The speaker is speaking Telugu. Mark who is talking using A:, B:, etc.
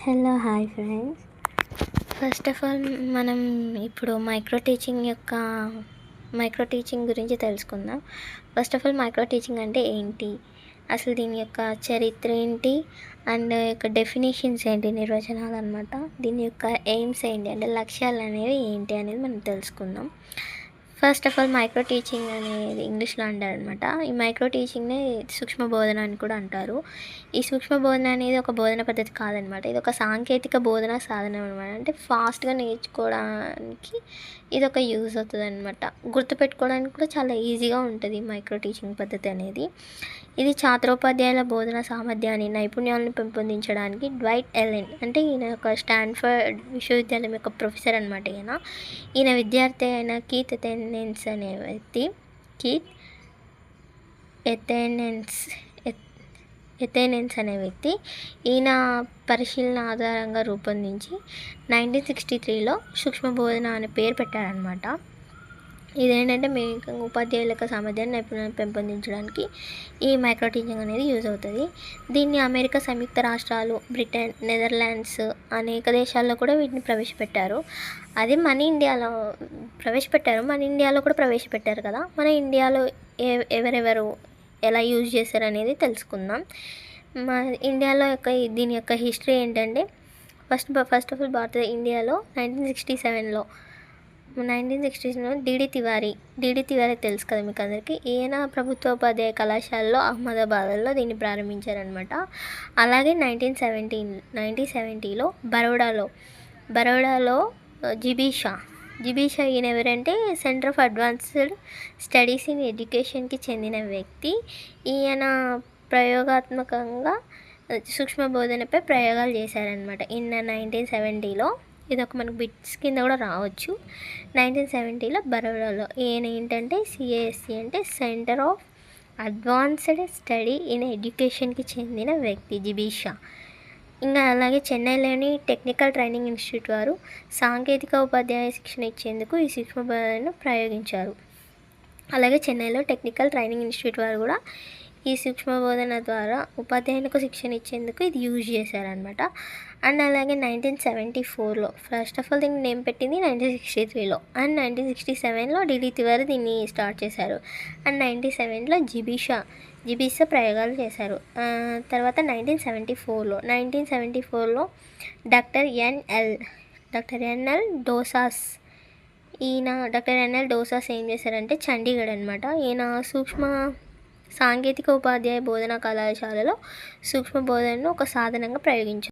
A: Hello hi friends. First of all మనం ఇప్పుడు మైక్రో టీచింగ్ గురించి తెలుసుకుందాం. First of all micro teaching అంటే ఏంటి, అసలు దీని యొక్క చరిత్ర ఏంటి, అండ్ యొక్క డెఫినేషన్స్ ఏంటి, నిర్వచనాలు అనమాట. దీని యొక్క ఎయిమ్స్ ఏంటి అంటే లక్ష్యాలు అనేవి ఏంటి అనేది మనం తెలుసుకుందాం. First of all micro teaching అనేది ఇంగ్లీష్లో అంటారనమాట. ఈ మైక్రో టీచింగ్ని సూక్ష్మ బోధన అని కూడా అంటారు. ఈ సూక్ష్మ బోధన అనేది ఒక బోధన పద్ధతి కాదనమాట, ఇది ఒక సాంకేతిక బోధన సాధనం అనమాట. అంటే ఫాస్ట్గా నేర్చుకోవడానికి ఇది ఒక యూజ్ అవుతుంది అనమాట. గుర్తుపెట్టుకోవడానికి కూడా చాలా ఈజీగా ఉంటుంది మైక్రో టీచింగ్ పద్ధతి అనేది. ఇది ఛాత్రోపాధ్యాయుల బోధన సామర్థ్యాన్ని, నైపుణ్యాలను పెంపొందించడానికి డ్వైట్ ఎలెన్ అంటే ఈయన ఒక స్టాన్ఫర్డ్ విశ్వవిద్యాలయం యొక్క ప్రొఫెసర్ అనమాట. ఈయన విద్యార్థి అయిన కీత్ ఎథెనెన్స్ అనే వ్యక్తి ఈయన పరిశీలన ఆధారంగా రూపొందించి 1963లో సూక్ష్మ బోధన అనే పేరు పెట్టారనమాట. ఇదేంటంటే మీకు ఉపాధ్యాయుల యొక్క సామర్థ్యాన్ని, నైపుణ్యాన్ని పెంపొందించడానికి ఈ మైక్రో టీచింగ్ అనేది యూజ్ అవుతుంది. దీన్ని అమెరికా సంయుక్త రాష్ట్రాలు, బ్రిటన్, నెదర్లాండ్స్ అనేక దేశాల్లో కూడా వీటిని ప్రవేశపెట్టారు. అది మన ఇండియాలో కూడా ప్రవేశపెట్టారు కదా. మన ఇండియాలో ఎవరెవరు ఎలా యూజ్ చేశారు అనేది తెలుసుకుందాం. మా ఇండియాలో దీని యొక్క హిస్టరీ ఏంటంటే ఫస్ట్ ఆఫ్ ఆల్ ఇండియాలో 1967లో డిడి తివారీ తెలుసు కదా మీకు అందరికీ. ఈయన ప్రభుత్వోపాధ్యాయ కళాశాలలో అహ్మదాబాద్లో దీన్ని ప్రారంభించారనమాట. అలాగే 1970లో బరోడాలో జిబీషా ఈయన ఎవరంటే centre of advanced studies in ఎడ్యుకేషన్కి చెందిన వ్యక్తి. ఈయన ప్రయోగాత్మకంగా సూక్ష్మ బోధనపై ప్రయోగాలు చేశారనమాట. 1970లో ఇది ఒక మనకు బిట్స్ కింద కూడా రావచ్చు. 1970లో బరోడాలో ఈయన ఏంటంటే సిఏఎస్సి అంటే centre of advanced study in ఎడ్యుకేషన్కి చెందిన వ్యక్తి జిబీషా. ఇంకా అలాగే చెన్నైలోని టెక్నికల్ ట్రైనింగ్ ఇన్స్టిట్యూట్ వారు సాంకేతిక ఉపాధ్యాయ శిక్షణ ఇచ్చేందుకు ఈ సూక్ష్మ బోధనను ప్రయోగించారు. అలాగే చెన్నైలో టెక్నికల్ ట్రైనింగ్ ఇన్స్టిట్యూట్ వారు కూడా ఈ సూక్ష్మ బోధన ద్వారా ఉపాధ్యాయులకు శిక్షణ ఇచ్చేందుకు ఇది యూజ్ చేశారనమాట. అండ్ అలాగే 1974లో ఫస్ట్ ఆఫ్ ఆల్ దీన్ని నేమ్ పెట్టింది 1963లో, అండ్ 1967లో డిడి తివారీ దీన్ని స్టార్ట్ చేశారు. అండ్ 97లో జిబీషా ప్రయోగాలు చేశారు. తర్వాత 1974లో డాక్టర్ ఎన్ఎల్ డోసాస్ ఏం చేశారంటే చండీగఢ్ అనమాట. ఈయన సాంకేతిక ఉపాధ్యాయ బోధనా కళాశాలలో సూక్ష్మ బోధనను ఒక సాధనంగా ప్రయోగించారు.